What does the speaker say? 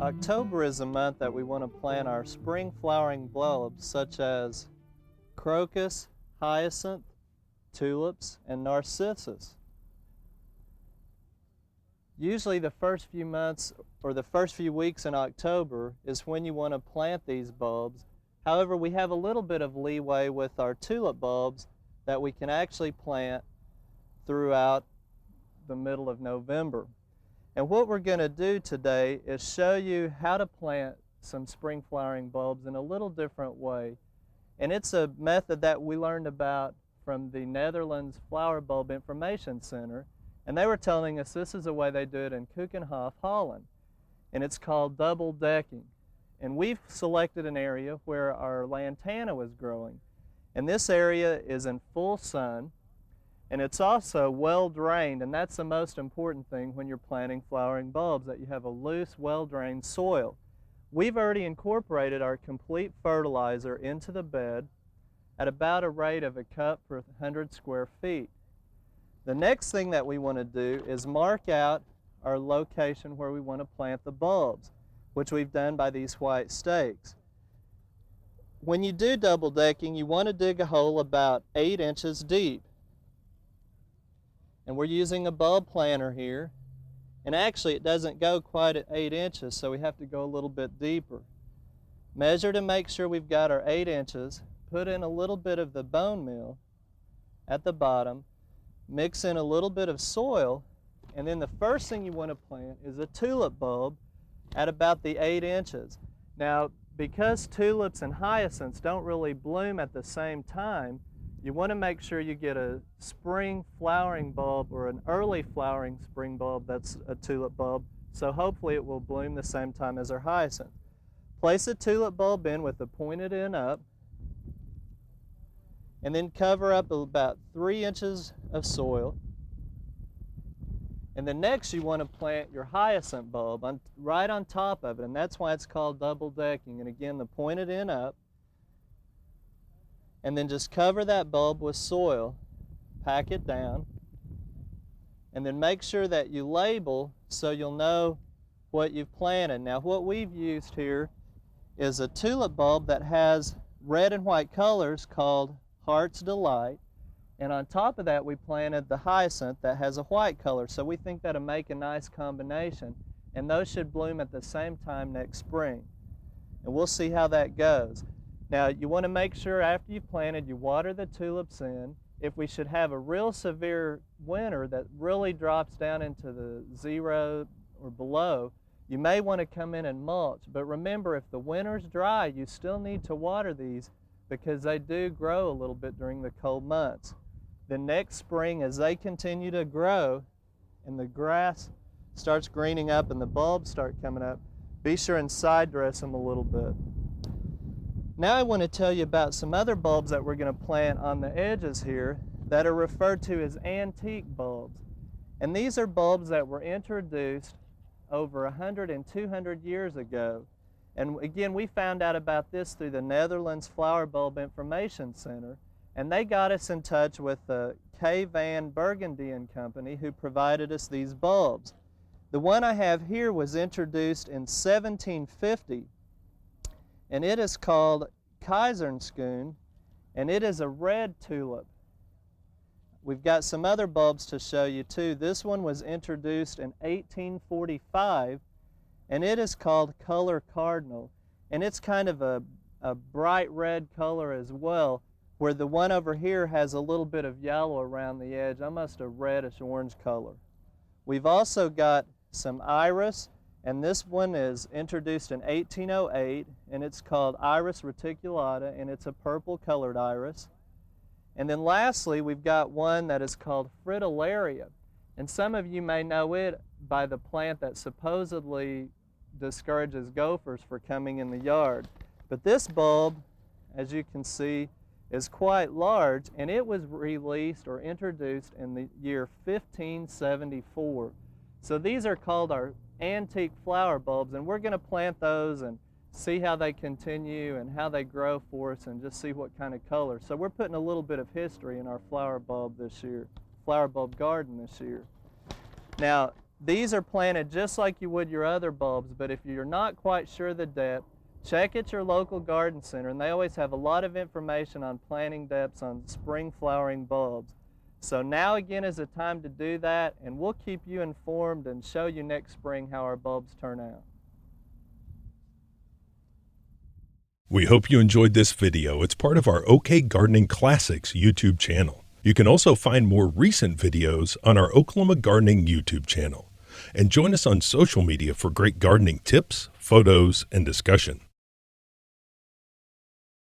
October is a month that we want to plant our spring flowering bulbs such as crocus, hyacinth, tulips, and narcissus. Usually the first few months or the first few weeks in October is when you want to plant these bulbs. However, we have a little bit of leeway with our tulip bulbs that we can actually plant throughout the middle of November. And what we're going to do today is show you how to plant some spring flowering bulbs in a little different way. And it's a method that we learned about from the Netherlands Flower Bulb Information Center. And they were telling us this is the way they do it in Keukenhof, Holland. And it's called double decking. And we've selected an area where our lantana was growing. And this area is in full sun. And it's also well drained, and that's the most important thing when you're planting flowering bulbs, that you have a loose, well drained soil. We've already incorporated our complete fertilizer into the bed at about a rate of a cup per 100 square feet. The next thing that we want to do is mark out our location where we want to plant the bulbs, which we've done by these white stakes. When you do double decking, you want to dig a hole about 8 inches deep. And we're using a bulb planter here, and actually it doesn't go quite at 8 inches, so we have to go a little bit deeper. Measure to make sure we've got our 8 inches, put in a little bit of the bone meal at the bottom, mix in a little bit of soil, and then the first thing you want to plant is a tulip bulb at about the 8 inches. Now, because tulips and hyacinths don't really bloom at the same time, you want to make sure you get a spring flowering bulb or an early flowering spring bulb that's a tulip bulb, so hopefully it will bloom the same time as our hyacinth. Place a tulip bulb in with the pointed end up, and then cover up about 3 inches of soil. And then next you want to plant your hyacinth bulb right on top of it, and that's why it's called double decking. And again, the pointed end up. And then just cover that bulb with soil, pack it down, and then make sure that you label so you'll know what you've planted. Now, what we've used here is a tulip bulb that has red and white colors called Heart's Delight, and on top of that we planted the hyacinth that has a white color, so we think that'll make a nice combination, and those should bloom at the same time next spring. And we'll see how that goes. Now, you want to make sure after you've planted, you water the tulips in. If we should have a real severe winter that really drops down into the 0 or below, you may want to come in and mulch. But remember, if the winter's dry, you still need to water these because they do grow a little bit during the cold months. Then next spring, as they continue to grow and the grass starts greening up and the bulbs start coming up, be sure and side dress them a little bit. Now I want to tell you about some other bulbs that we're going to plant on the edges here that are referred to as antique bulbs. And these are bulbs that were introduced over 100 and 200 years ago. And again, we found out about this through the Netherlands Flower Bulb Information Center. And they got us in touch with the K. Van Burgundy and Company, who provided us these bulbs. The one I have here was introduced in 1750. And it is called Kaiserschoen, and it is a red tulip. We've got some other bulbs to show you too. This one was introduced in 1845, and it is called Color Cardinal. And it's kind of a bright red color as well, where the one over here has a little bit of yellow around the edge, almost a reddish orange color. We've also got some iris, and this one is introduced in 1808, and it's called Iris reticulata, and it's a purple colored iris. And then lastly, we've got one that is called Fritillaria, and some of you may know it by the plant that supposedly discourages gophers for coming in the yard. But this bulb, as you can see, is quite large, and it was released or introduced in the year 1574. So these are called our antique flower bulbs, and we're going to plant those and see how they continue and how they grow for us and just see what kind of color. So we're putting a little bit of history in our flower bulb this year, flower bulb garden this year. Now, These are planted just like you would your other bulbs, but if you're not quite sure the depth, check at your local garden center, and they always have a lot of information on planting depths on spring flowering bulbs. So now again is the time to do that, and we'll keep you informed and show you next spring how our bulbs turn out. We hope you enjoyed this video. It's part of our OK Gardening Classics YouTube channel. You can also find more recent videos on our Oklahoma Gardening YouTube channel. And join us on social media for great gardening tips, photos, and discussion.